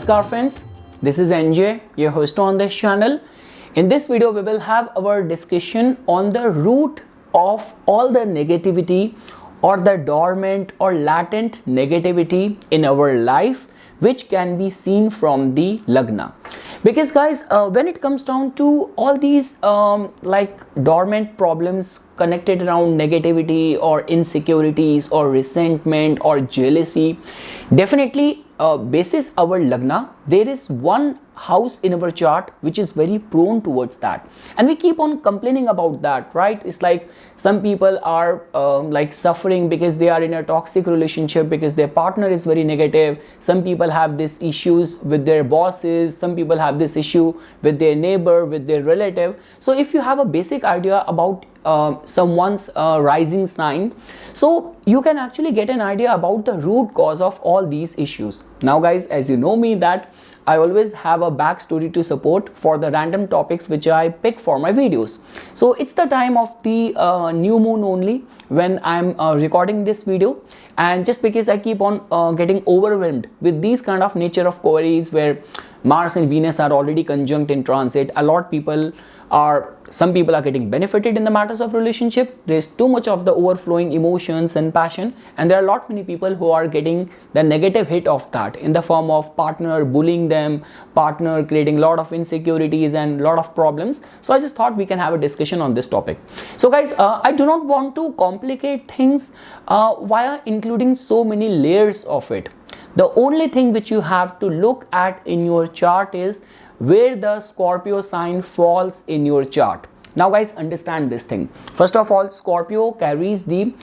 Namaskar friends, this is NJ, your host on this channel. In this video, we will have our discussion on the root of all the negativity or the dormant or latent negativity in our life, which can be seen from the Lagna. Because guys, when it comes down to all these like dormant problems connected around negativity or insecurities or resentment or jealousy, definitely basis our Lagna, there is one house in our chart which is very prone towards that, and we keep on complaining about that, right? It's like some people are like suffering because they are in a toxic relationship because their partner is very negative. Some people have these issues with their bosses, some people have this issue with their neighbor, with their relative. So if you have a basic idea about someone's rising sign, so you can actually get an idea about the root cause of all these issues. Now guys, as you know me that I always have a backstory to support for the random topics which I pick for my videos. So it's the time of the new moon only when I'm recording this video, and just because I keep on getting overwhelmed with these kind of nature of queries where Mars and Venus are already conjunct in transit, some people are getting benefited in the matters of relationship. There is too much of the overflowing emotions and passion, and there are many people who are getting the negative hit of that in the form of partner bullying them, partner creating a lot of insecurities and a lot of problems. So I just thought we can have a discussion on this topic. So guys, I do not want to complicate things via including so many layers of it. The only thing which you have to look at in your chart is where the Scorpio sign falls in your chart. Now guys, understand this thing. First of all, Scorpio carries the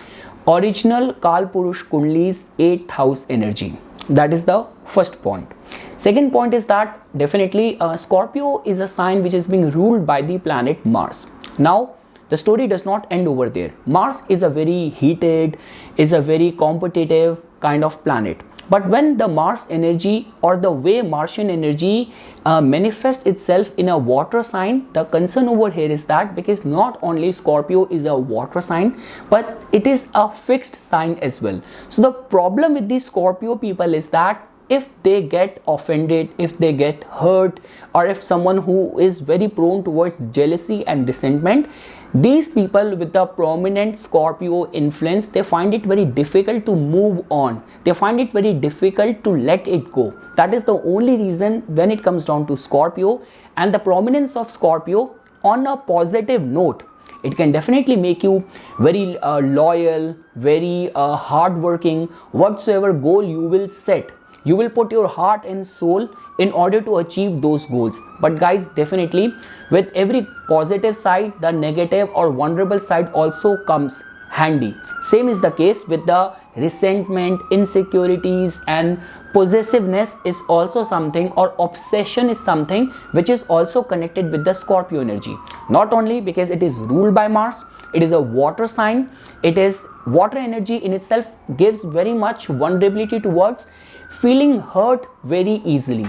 original Kalpurush Kundali's 8th house energy. That is the first point. Second point is that definitely Scorpio is a sign which is being ruled by the planet Mars. Now the story does not end over there. Mars is a very heated, is a very competitive kind of planet. But when the Mars energy or the way Martian energy manifests itself in a water sign, the concern over here is that because not only Scorpio is a water sign, but it is a fixed sign as well. So the problem with these Scorpio people is that if they get offended, if they get hurt, or if someone who is very prone towards jealousy and resentment, these people with the prominent Scorpio influence, they find it very difficult to move on. They find it very difficult to let it go. That is the only reason when it comes down to Scorpio. And the prominence of Scorpio on a positive note, it can definitely make you very loyal, very hardworking. Whatsoever goal you will set, you will put your heart and soul in order to achieve those goals. But guys, definitely with every positive side, the negative or vulnerable side also comes handy. Same is the case with the resentment, insecurities, and possessiveness is also something, or obsession is something which is also connected with the Scorpio energy. Not only because it is ruled by Mars, it is a water sign. It is water energy in itself gives very much vulnerability towards feeling hurt very easily.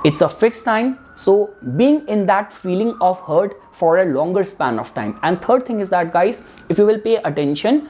It's a fixed sign, so being in that feeling of hurt for a longer span of time. And third thing is that guys, if you will pay attention,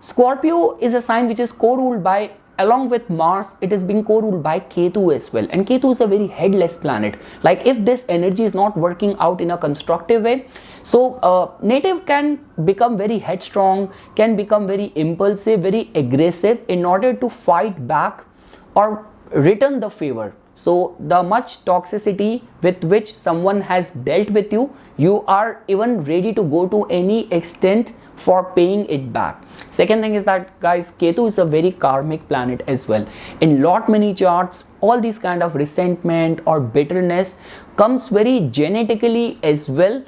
Scorpio is a sign which is co-ruled by, along with Mars, it is being co-ruled by Ketu as well. And Ketu is a very headless planet. Like if this energy is not working out in a constructive way, so native can become very headstrong, can become very impulsive, very aggressive in order to fight back or return the favor. So the much toxicity with which someone has dealt with you, you are even ready to go to any extent for paying it back. Second thing is that guys, Ketu is a very karmic planet as well. In many charts, all these kind of resentment or bitterness comes very genetically as well.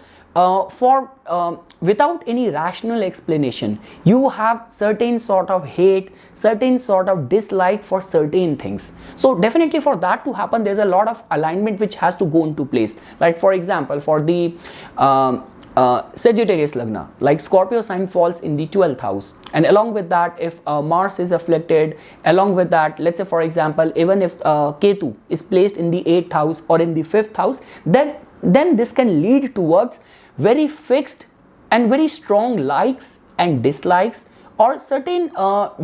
Without any rational explanation, you have certain sort of hate, certain sort of dislike for certain things. So definitely for that to happen, there's a lot of alignment which has to go into place. Like for example, for the Sagittarius Lagna, like Scorpio sign falls in the 12th house, and along with that, if Mars is afflicted, along with that, let's say for example, even if Ketu is placed in the 8th house or in the 5th house, then this can lead towards very fixed and very strong likes and dislikes, or certain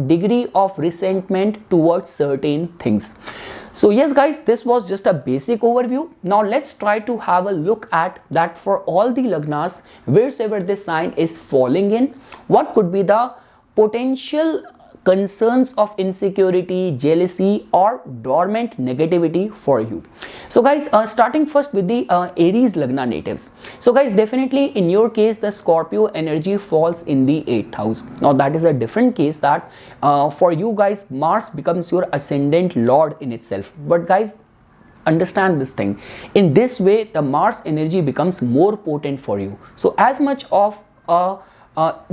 degree of resentment towards certain things. So yes guys, this was just a basic overview. Now let's try to have a look at that for all the lagnas wheresoever this sign is falling in, what could be the potential concerns of insecurity, jealousy or dormant negativity for you. So guys, starting first with the Aries lagna natives. So guys, definitely in your case the Scorpio energy falls in the 8th house. Now that is a different case, that for you guys Mars becomes your ascendant lord in itself. But guys, understand this thing, in this way the Mars energy becomes more potent for you. So as much of a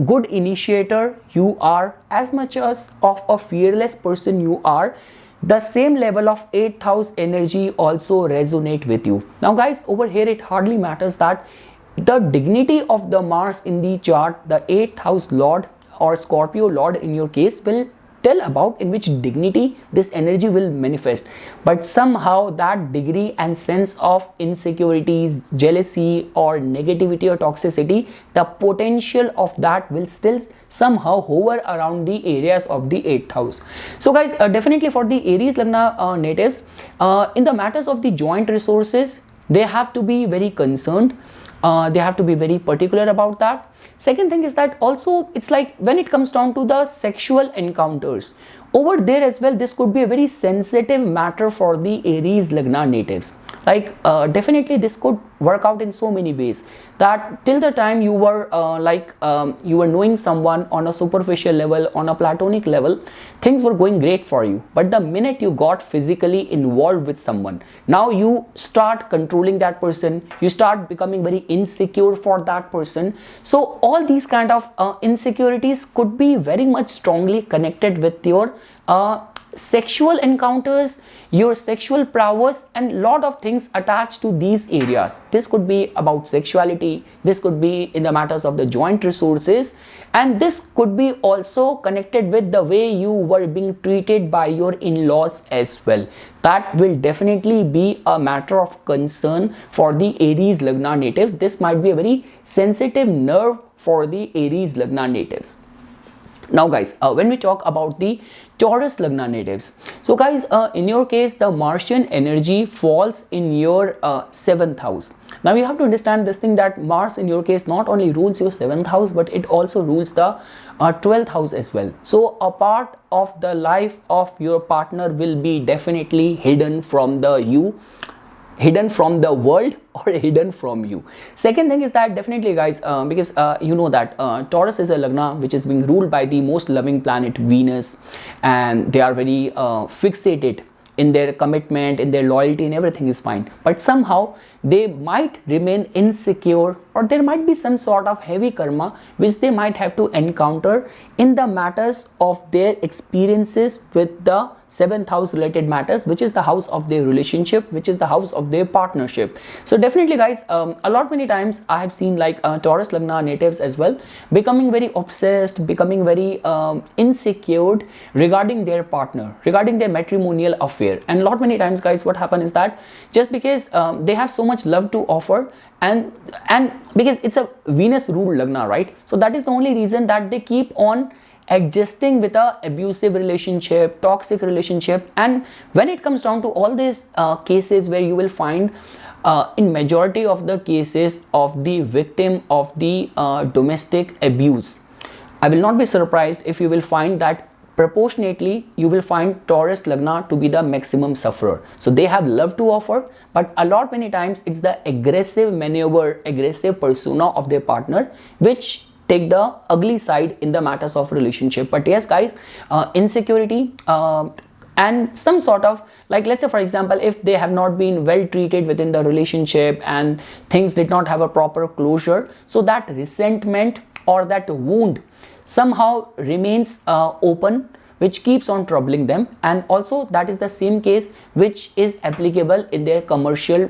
good initiator you are, as much as of a fearless person you are, the same level of 8th house energy also resonate with you. Now guys, over here it hardly matters that the dignity of the Mars in the chart, the 8th house lord or Scorpio lord in your case will tell about in which dignity this energy will manifest, but somehow that degree and sense of insecurities, jealousy or negativity or toxicity, the potential of that will still somehow hover around the areas of the 8th house. So guys, definitely for the Aries lagna natives, in the matters of the joint resources, they have to be very concerned. They have to be very particular about that. Second thing is that also it's like when it comes down to the sexual encounters, over there as well this could be a very sensitive matter for the Aries lagna natives. Like definitely this could work out in so many ways, that till the time you were you were knowing someone on a superficial level, on a platonic level, things were going great for you. But the minute you got physically involved with someone, now you start controlling that person, you start becoming very insecure for that person. So all these kind of insecurities could be very much strongly connected with your sexual encounters, your sexual prowess, and lot of things attached to these areas. This could be about sexuality, this could be in the matters of the joint resources, and this could be also connected with the way you were being treated by your in-laws as well. That will definitely be a matter of concern for the Aries lagna natives. This might be a very sensitive nerve for the Aries lagna natives. Now guys, when we talk about the Taurus lagna natives, so guys, in your case the Martian energy falls in your 7th house. Now you have to understand this thing, that Mars in your case not only rules your 7th house, but it also rules the 12th house as well. So a part of the life of your partner will be definitely hidden from the hidden from the world or hidden from you. Second thing is that definitely guys, because you know that Taurus is a lagna which is being ruled by the most loving planet Venus, and they are very fixated in their commitment, in their loyalty, and everything is fine, but somehow they might remain insecure, or there might be some sort of heavy karma which they might have to encounter in the matters of their experiences with the 7th house related matters, which is the house of their relationship, which is the house of their partnership. So definitely guys, a lot many times I have seen like Taurus lagna natives as well becoming very obsessed, becoming very insecure regarding their partner, regarding their matrimonial affair. And a lot many times guys, what happens is that just because they have so much love to offer, and because it's a Venus ruled lagna, right? So that is the only reason that they keep on adjusting with a abusive relationship, toxic relationship. And when it comes down to all these cases where you will find in majority of the cases of the victim of the domestic abuse, I will not be surprised if you will find that proportionately you will find Taurus lagna to be the maximum sufferer. So they have love to offer, but a lot many times it's the aggressive maneuver, aggressive persona of their partner which take the ugly side in the matters of relationship. But yes guys, insecurity and some sort of, like let's say for example, if they have not been well treated within the relationship and things did not have a proper closure, so that resentment or that wound somehow remains open, which keeps on troubling them. And also that is the same case which is applicable in their commercial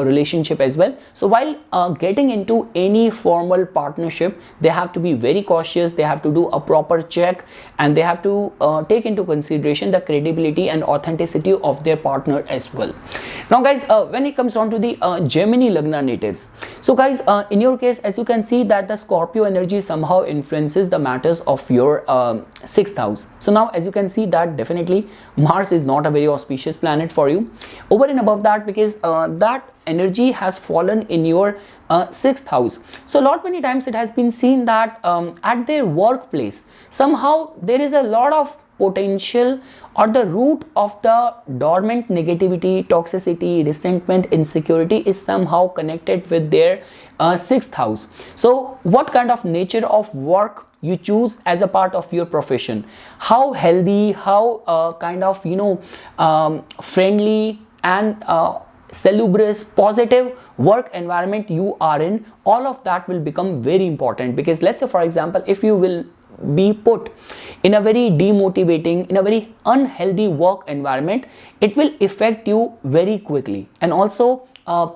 relationship as well. So while getting into any formal partnership, they have to be very cautious, they have to do a proper check, and they have to take into consideration the credibility and authenticity of their partner as well. Now guys, when it comes on to the Gemini lagna natives, so guys, in your case, as you can see that the Scorpio energy somehow influences the matters of your 6th house. So now as you can see that definitely Mars is not a very auspicious planet for you. Over and above that, because that energy has fallen in your 6th house. So lot many times it has been seen that at their workplace somehow there is a lot of potential, or the root of the dormant negativity, toxicity, resentment, insecurity is somehow connected with their 6th house. So what kind of nature of work you choose as a part of your profession, how healthy, how kind of friendly and salubrious, positive work environment you are in, all of that will become very important. Because let's say for example, if you will be put in a very demotivating, in a very unhealthy work environment, it will affect you very quickly, and also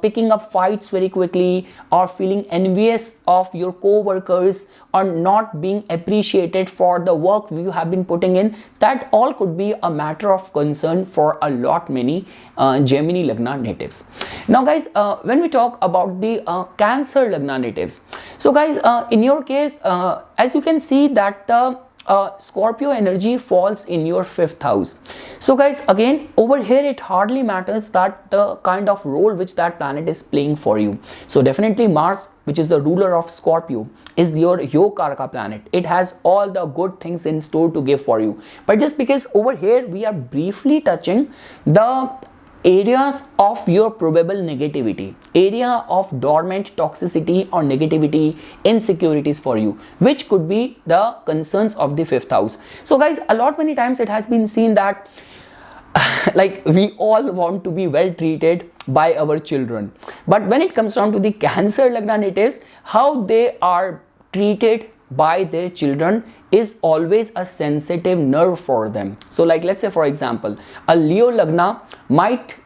picking up fights very quickly, or feeling envious of your co-workers, or not being appreciated for the work you have been putting in. That all could be a matter of concern for a lot many Gemini Lagna natives. Now guys, when we talk about the Cancer Lagna natives, so guys, in your case, as you can see that the Scorpio energy falls in your 5th house. So guys, again over here it hardly matters that the kind of role which that planet is playing for you. So definitely Mars, which is the ruler of Scorpio, is your Yogaraka planet. It has all the good things in store to give for you. But just because over here we are briefly touching the areas of your probable negativity, area of dormant toxicity or negativity, insecurities for you, which could be the concerns of the 5th house. So guys, a lot many times it has been seen that like we all want to be well treated by our children, but when it comes down to the Cancer Lagna natives, how they are treated by their children is always a sensitive nerve for them. So like let's say for example, a Leo Lagna might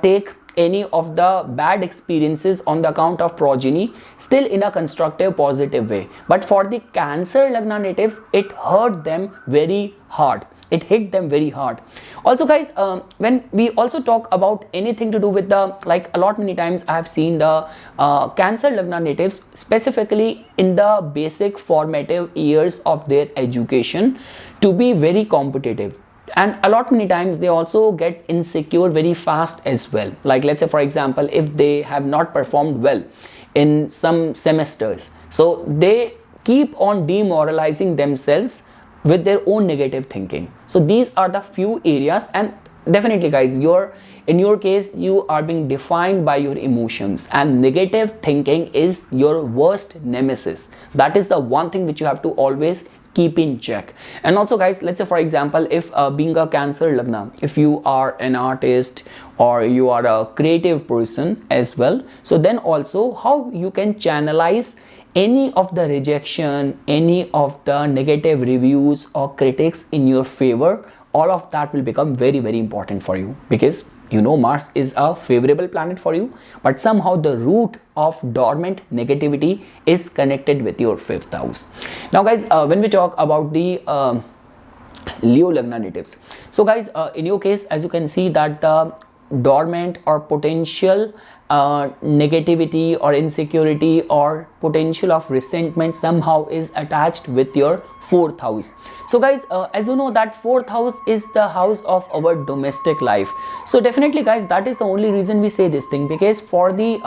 take any of the bad experiences on the account of progeny still in a constructive, positive way, but for the Cancer Lagna natives it hurt them very hard. It hit them very hard. Also guys, when we also talk about anything to do with the, like a lot many times I have seen the Cancer Lagna natives specifically in the basic formative years of their education to be very competitive, and a lot many times they also get insecure very fast as well. Like let's say for example, if they have not performed well in some semesters, so they keep on demoralizing themselves with their own negative thinking. So these are the few areas, and definitely guys, in your case you are being defined by your emotions, and negative thinking is your worst nemesis. That is the one thing which you have to always keep in check. And also guys, let's say for example, if being a Cancer Lagna, if you are an artist or you are a creative person as well, so then also how you can channelize any of the rejection, any of the negative reviews or critics in your favor, all of that will become very, very important for you, because you know Mars is a favorable planet for you, but somehow the root of dormant negativity is connected with your 5th house. Now guys, when we talk about the Leo Lagna natives, so guys, in your case, as you can see that the dormant or potential negativity or insecurity or potential of resentment somehow is attached with your 4th house. So guys, as you know that 4th house is the house of our domestic life. So definitely guys, that is the only reason we say this thing, because for the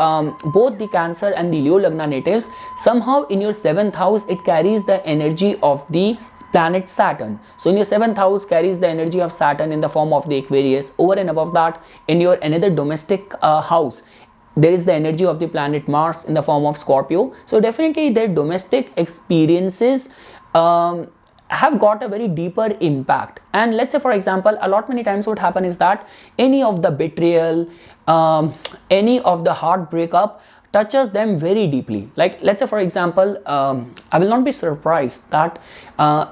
both the Cancer and the Leo Lagna natives, somehow in your 7th house it carries the energy of the planet Saturn. So in your 7th house carries the energy of Saturn in the form of the Aquarius. Over and above that, in your another domestic house, there is the energy of the planet Mars in the form of Scorpio. So definitely their domestic experiences have got a very deeper impact. And let's say for example, a lot many times what happen is that any of the betrayal, any of the heartbreak up touches them very deeply. Like let's say for example, I will not be surprised that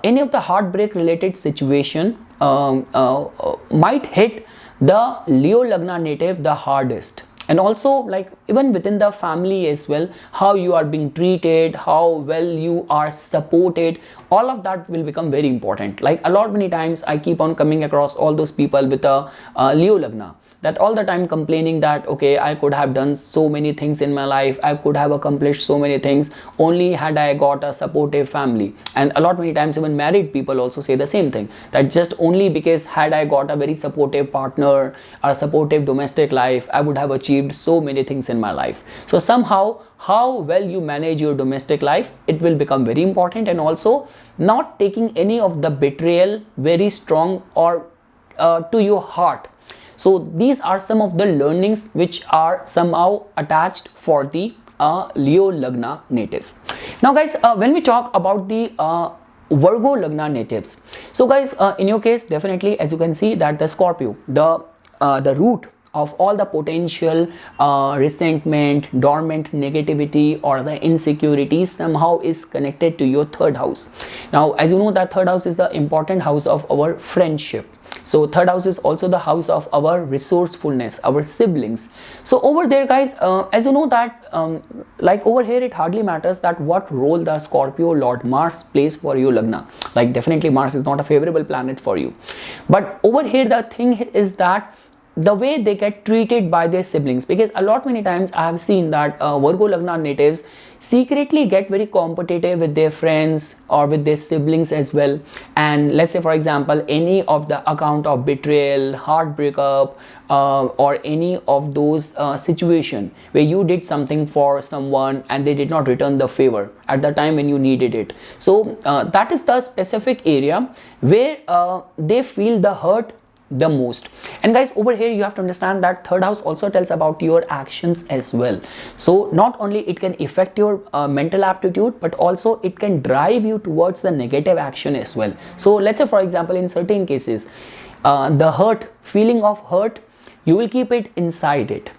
any of the heartbreak related situation might hit the Leo Lagna native the hardest. And also like even within the family as well, how you are being treated, how well you are supported, all of that will become very important. Like a lot many times I keep on coming across all those people with a Leo Lagna. that all the time complaining that okay, I could have done so many things in my life, I could have accomplished so many things only had I got a supportive family. And a lot many times even married people also say the same thing, that just only because had I got a very supportive partner or supportive domestic life, I would have achieved so many things in my life. So somehow how well you manage your domestic life, it will become very important. And also not taking any of the betrayal very strong or to your heart. So these are some of the learnings which are somehow attached for the Leo Lagna natives. Now guys, when we talk about the Virgo Lagna natives, so guys, in your case, definitely as you can see that the Scorpio, the root of all the potential resentment, dormant negativity or the insecurities somehow is connected to your third house. Now as you know that third house is the important house of our friendship. So third house is also the house of our resourcefulness, our siblings. So over there guys, as you know that like over here it hardly matters that what role the Scorpio Lord Mars plays for your Lagna. Like definitely Mars is not a favorable planet for you. But over here the thing is that the way they get treated by their siblings, because a lot many times I have seen that Virgo Lagna natives secretly get very competitive with their friends or with their siblings as well. And let's say for example any of the account of betrayal, heartbreak up or any of those situation where you did something for someone and they did not return the favor at the time when you needed it. So that is the specific area where they feel the hurt the most. And guys, over here you have to understand that third house also tells about your actions as well. So not only it can affect your mental aptitude, but also it can drive you towards the negative action as well. So let's say for example in certain cases the feeling of hurt, you will keep it inside it.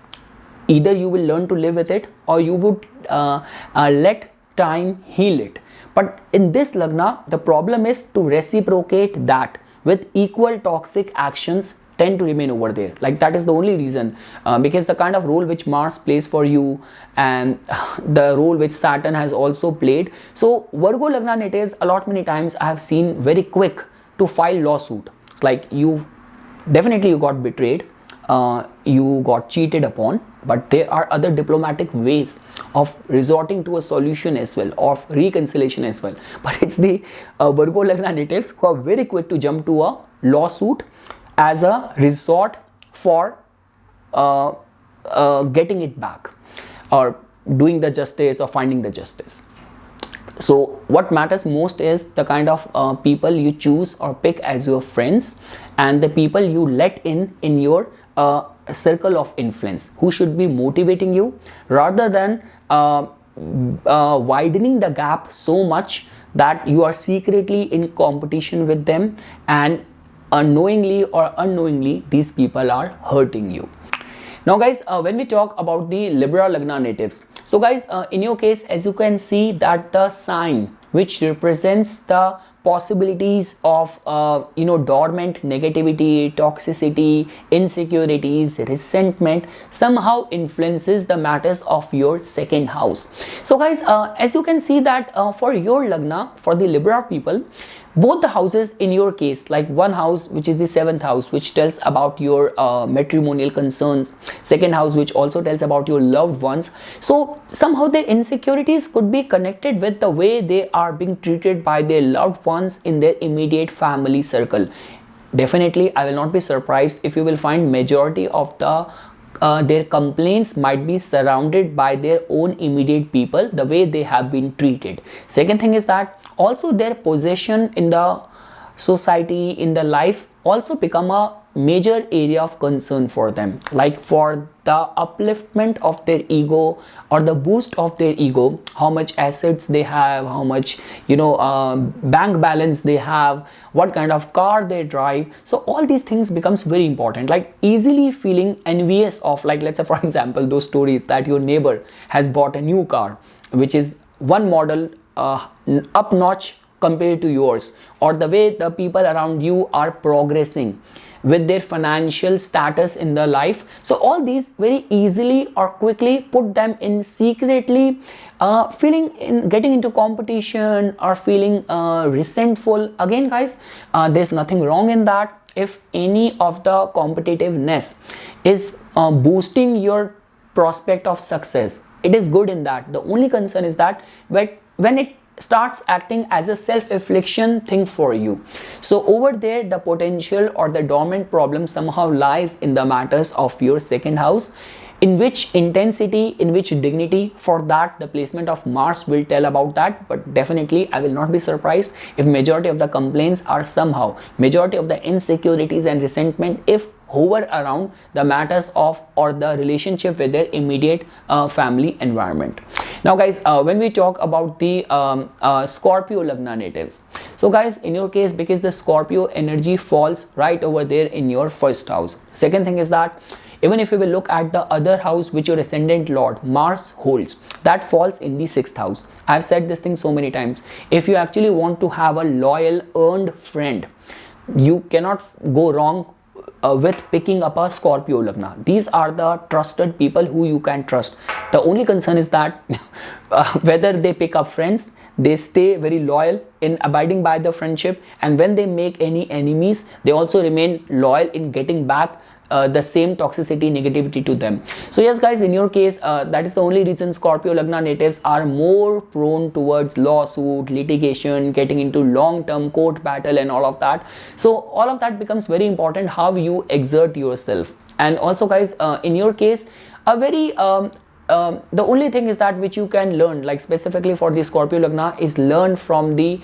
Either you will learn to live with it or you would let time heal it. But in this Lagna, the problem is to reciprocate that with equal toxic actions tend to remain over there. Like that is the only reason, because the kind of role which Mars plays for you and the role which Saturn has also played. So Virgo Lagna natives, a lot many times I have seen very quick to file lawsuit. Like you got betrayed, you got cheated upon, but there are other diplomatic ways of resorting to a solution as well, of reconciliation as well. But it's the Virgo Lagna natives who are very quick to jump to a lawsuit as a resort for getting it back or doing the justice or finding the justice. So what matters most is the kind of people you choose or pick as your friends and the people you let in your circle of influence, who should be motivating you rather than widening the gap so much that you are secretly in competition with them and unknowingly or unknowingly these people are hurting you. Now guys, when we talk about the Libra Lagna natives, so guys, in your case, as you can see that the sign which represents the possibilities of dormant negativity, toxicity, insecurities, resentment somehow influences the matters of your second house. So guys, as you can see that for your Lagna, for the Libra people, both the houses in your case, like one house which is the 7th house which tells about your matrimonial concerns, second house which also tells about your loved ones. So somehow the insecurities could be connected with the way they are being treated by their loved ones in their immediate family circle. Definitely I will not be surprised if you will find majority of their complaints might be surrounded by their own immediate people, the way they have been treated. Second thing is that also their possession in the society, in the life also become a major area of concern for them, like for the upliftment of their ego or the boost of their ego, how much assets they have, how much bank balance they have, what kind of car they drive. So all these things becomes very important, like easily feeling envious of, like let's say for example those stories that your neighbor has bought a new car which is one model up notch compared to yours, or the way the people around you are progressing with their financial status in their life. So all these very easily or quickly put them in secretly getting into competition or feeling resentful. Again guys, there's nothing wrong in that. if any of the competitiveness is boosting your prospect of success, it is good in that. The only concern is that when it starts acting as a self-affliction thing for you, so over there the potential or the dormant problem somehow lies in the matters of your second house. In which intensity, in which dignity, for that the placement of Mars will tell about that. But definitely I will not be surprised if majority of the complaints are somehow, majority of the insecurities and resentment if hover around the matters of or the relationship with their immediate family environment. Now guys, when we talk about the Scorpio Lagna natives, so guys, in your case, because the Scorpio energy falls right over there in your first house. Second thing is that even if you will look at the other house which your ascendant lord Mars holds, that falls in the sixth house. I've said this thing so many times. If you actually want to have a loyal earned friend, you cannot go wrong with picking up a Scorpio Lagna. These are the trusted people who you can trust. The only concern is that whether they pick up friends, they stay very loyal in abiding by the friendship, and when they make any enemies, they also remain loyal in getting back the same toxicity, negativity to them. So yes guys, in your case, that is the only reason Scorpio Lagna natives are more prone towards lawsuit, litigation, getting into long-term court battle and all of that. So all of that becomes very important, how you exert yourself. And also guys, in your case, a very the only thing is that which you can learn, like specifically for the Scorpio Lagna, is learn from the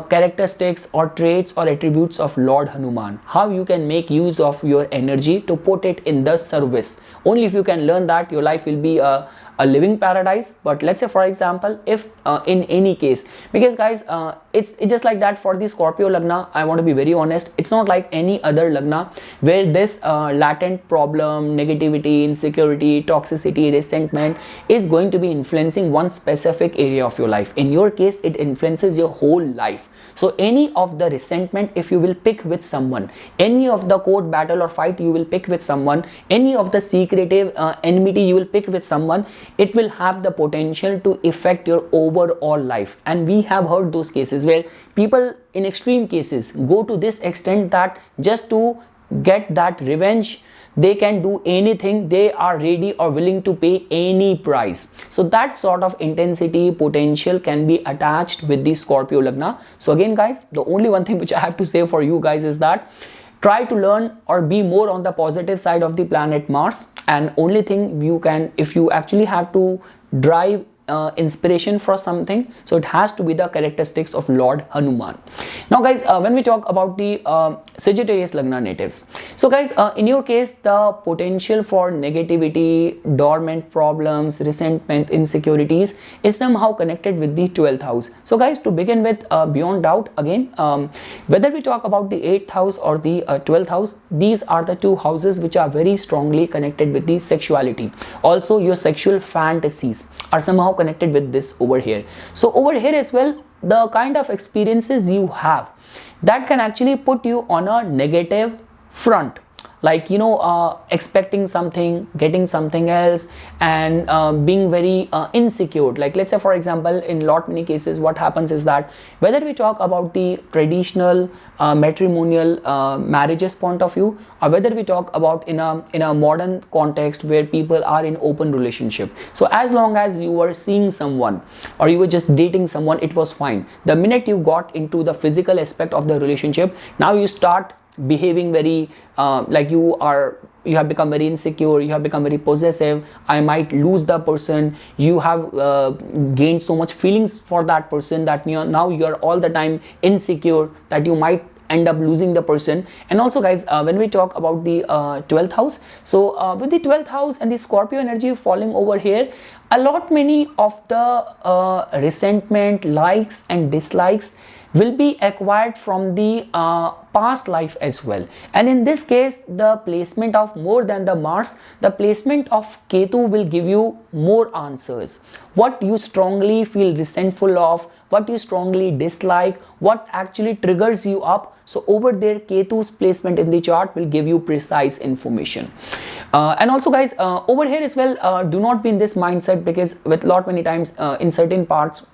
characteristics or traits or attributes of Lord Hanuman. How you can make use of your energy to put it in the service. Only if you can learn that, your life will be a living paradise. But let's say for example, if in any case, because guys, it's just like that for the Scorpio Lagna, I want to be very honest, it's not like any other Lagna where this latent problem, negativity, insecurity, toxicity, resentment is going to be influencing one specific area of your life. In your case, it influences your whole life. So any of the resentment, if you will pick with someone, any of the court battle or fight you will pick with someone, any of the secretive enmity you will pick with someone, it will have the potential to affect your overall life. And we have heard those cases where people in extreme cases go to this extent that just to get that revenge, they can do anything, they are ready or willing to pay any price. So that sort of intensity, potential can be attached with the Scorpio Lagna. So again guys, the only one thing which I have to say for you guys is that try to learn or be more on the positive side of the planet Mars. And only thing you can, if you actually have to drive inspiration for something, so it has to be the characteristics of Lord Hanuman. Now guys, when we talk about the Sagittarius Lagna natives, so guys, in your case, the potential for negativity, dormant problems, resentment, insecurities is somehow connected with the 12th house. So guys, to begin with, beyond doubt, again, whether we talk about the 8th house or the 12th house, these are the two houses which are very strongly connected with the sexuality. Also, your sexual fantasies are somehow connected with this over here. So over here as well, the kind of experiences you have, that can actually put you on a negative front, like expecting something, getting something else, and being very insecure. Like let's say for example, in lot many cases what happens is that whether we talk about the traditional matrimonial marriages point of view, or whether we talk about in a modern context where people are in open relationship, so as long as you were seeing someone or you were just dating someone, it was fine. The minute you got into the physical aspect of the relationship, now you start behaving very like you have become very insecure, you have become very possessive. I might lose the person. You have gained so much feelings for that person that now you are all the time insecure that you might end up losing the person. And also guys, when we talk about the 12th house, so with the 12th house and the Scorpio energy falling over here, a lot many of the resentment, likes and dislikes will be acquired from the past life as well. And in this case, the placement of more than the Mars, the placement of Ketu will give you more answers. What you strongly feel resentful of, what you strongly dislike, what actually triggers you up. So over there, Ketu's placement in the chart will give you precise information. And also guys, over here as well, do not be in this mindset, because with lot many times in certain parts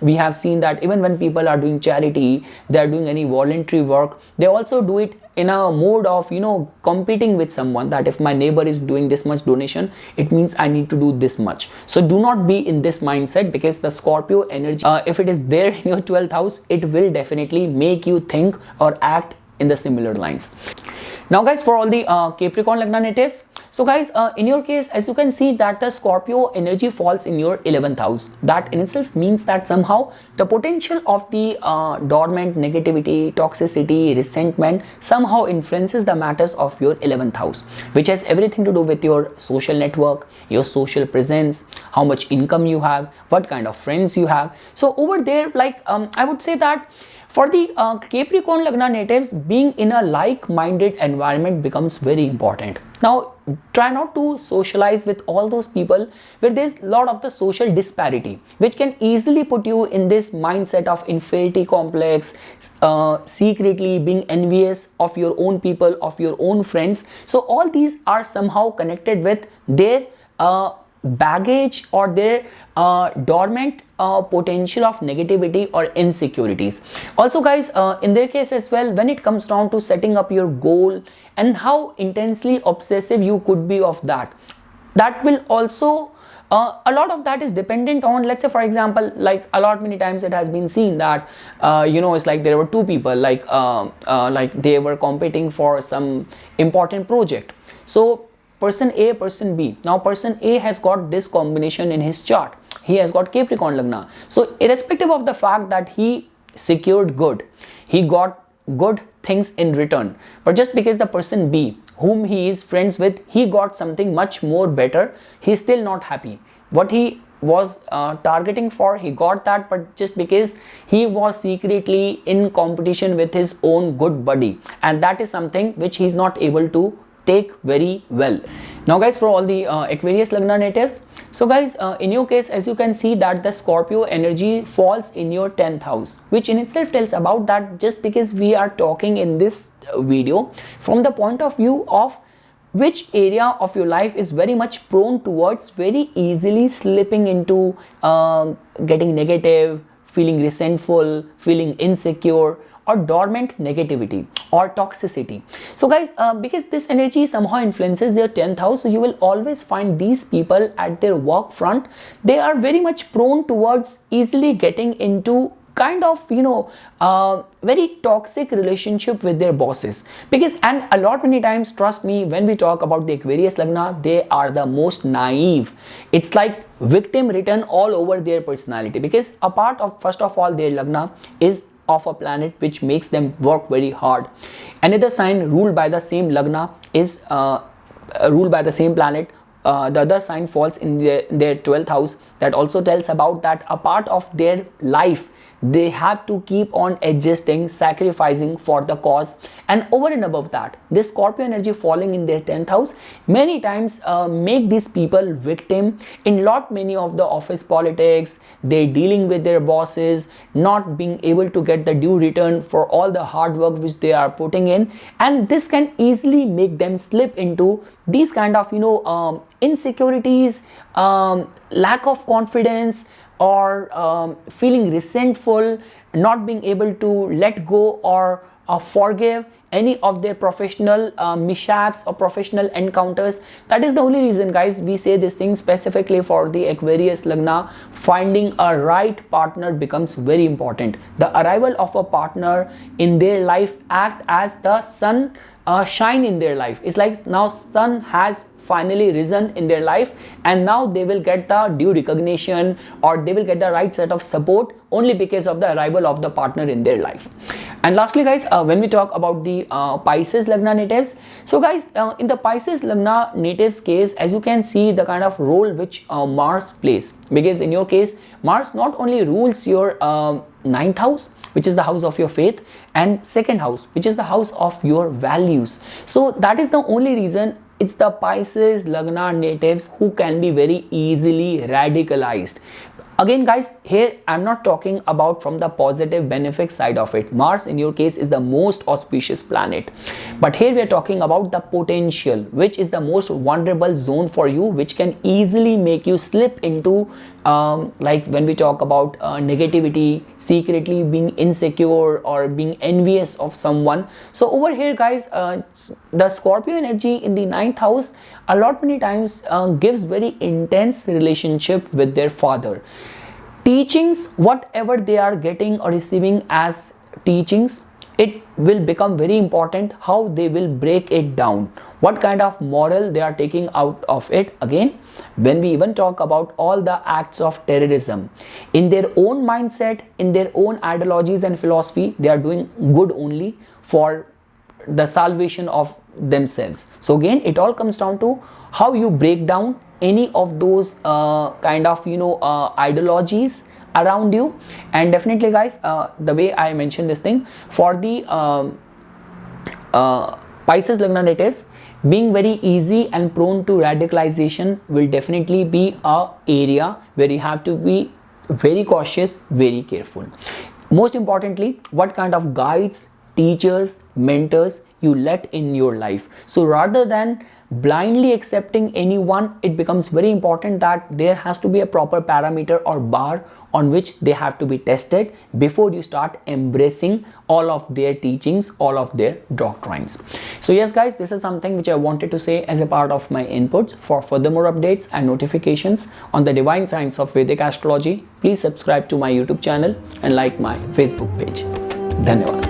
we have seen that even when people are doing charity, they are doing any voluntary work, they also do it in a mode of, you know, competing with someone, that if my neighbor is doing this much donation, it means I need to do this much. So do not be in this mindset, because the Scorpio energy, if it is there in your 12th house, it will definitely make you think or act in the similar lines. Now guys, for all the Capricorn Lagna natives, so guys, in your case, as you can see that the Scorpio energy falls in your 11th house. That in itself means that somehow the potential of the dormant negativity, toxicity, resentment somehow influences the matters of your 11th house, which has everything to do with your social network, your social presence, how much income you have, what kind of friends you have. So over there, like I would say that for the Capricorn Lagna natives, being in a like-minded environment becomes very important. Now, try not to socialize with all those people where there's a lot of the social disparity, which can easily put you in this mindset of inferiority complex, secretly being envious of your own people, of your own friends. So all these are somehow connected with their baggage or their dormant potential of negativity or insecurities. Also guys, in their case as well, when it comes down to setting up your goal and how intensely obsessive you could be of that, that will also a lot of that is dependent on, let's say for example, like a lot many times it has been seen that you know, it's like there were two people, like they were competing for some important project. So person A, person B. Now person A has got this combination in his chart. He has got Capricorn Lagna. So irrespective of the fact that he secured good, he got good things in return. But just because the person B, whom he is friends with, he got something much more better, he's still not happy. What he was targeting for, he got that, but just because he was secretly in competition with his own good buddy, and that is something which he's not able to take very well. Now guys, for all the Aquarius Lagna natives, so guys, in your case, as you can see that the Scorpio energy falls in your 10th house, which in itself tells about that just because we are talking in this video from the point of view of which area of your life is very much prone towards very easily slipping into getting negative, feeling resentful, feeling insecure, or dormant negativity or toxicity. So guys, because this energy somehow influences your 10th house, so you will always find these people at their work front, they are very much prone towards easily getting into kind of, you know, very toxic relationship with their bosses. Because, and a lot many times, trust me, when we talk about the Aquarius Lagna, they are the most naive. It's like victim written all over their personality, because a part of, first of all, their Lagna is of a planet which makes them work very hard. Another sign ruled by the same Lagna is ruled by the same planet. The other sign falls in their 12th house. That also tells about that a part of their life they have to keep on adjusting, sacrificing for the cause. And over and above that, this Scorpio energy falling in their 10th house many times make these people victim in lot many of the office politics. They dealing with their bosses, not being able to get the due return for all the hard work which they are putting in, and this can easily make them slip into these kind of, you know, insecurities, lack of confidence, or feeling resentful, not being able to let go or forgive any of their professional mishaps or professional encounters. That is the only reason, guys, we say this thing specifically for the Aquarius Lagna. Finding a right partner becomes very important. The arrival of a partner in their life act as the sun shine in their life. It's like now sun has finally risen in their life, and now they will get the due recognition, or they will get the right set of support only because of the arrival of the partner in their life. And lastly, guys, when we talk about the Pisces Lagna natives, so guys, in the Pisces Lagna natives case, as you can see the kind of role which Mars plays, because in your case Mars not only rules your 9th house, which is the house of your faith, and 2nd house, which is the house of your values. So that is the only reason it's the Pisces Lagna natives who can be very easily radicalized. Again guys, here I'm not talking about from the positive benefit side of it. Mars in your case is the most auspicious planet, but here we are talking about the potential, which is the most vulnerable zone for you, which can easily make you slip into like when we talk about negativity, secretly being insecure or being envious of someone. So over here guys, the Scorpio energy in the 9th house a lot many times gives very intense relationship with their father. Teachings, whatever they are getting or receiving as teachings, it will become very important how they will break it down, what kind of moral they are taking out of it. Again, when we even talk about all the acts of terrorism, in their own mindset, in their own ideologies and philosophy, they are doing good only for the salvation of themselves. So again, it all comes down to how you break down any of those kind of ideologies around you. And definitely guys, the way I mentioned this thing for the Pisces Lagna natives, being very easy and prone to radicalization will definitely be a area where you have to be very cautious, very careful. Most importantly, what kind of guides, teachers, mentors you let in your life. So rather than blindly accepting anyone, it becomes very important that there has to be a proper parameter or bar on which they have to be tested before you start embracing all of their teachings, all of their doctrines. So yes guys, this is something which I wanted to say as a part of my inputs. For furthermore updates and notifications on the divine science of Vedic astrology, please subscribe to my YouTube channel and like my Facebook page. Dhanyawad.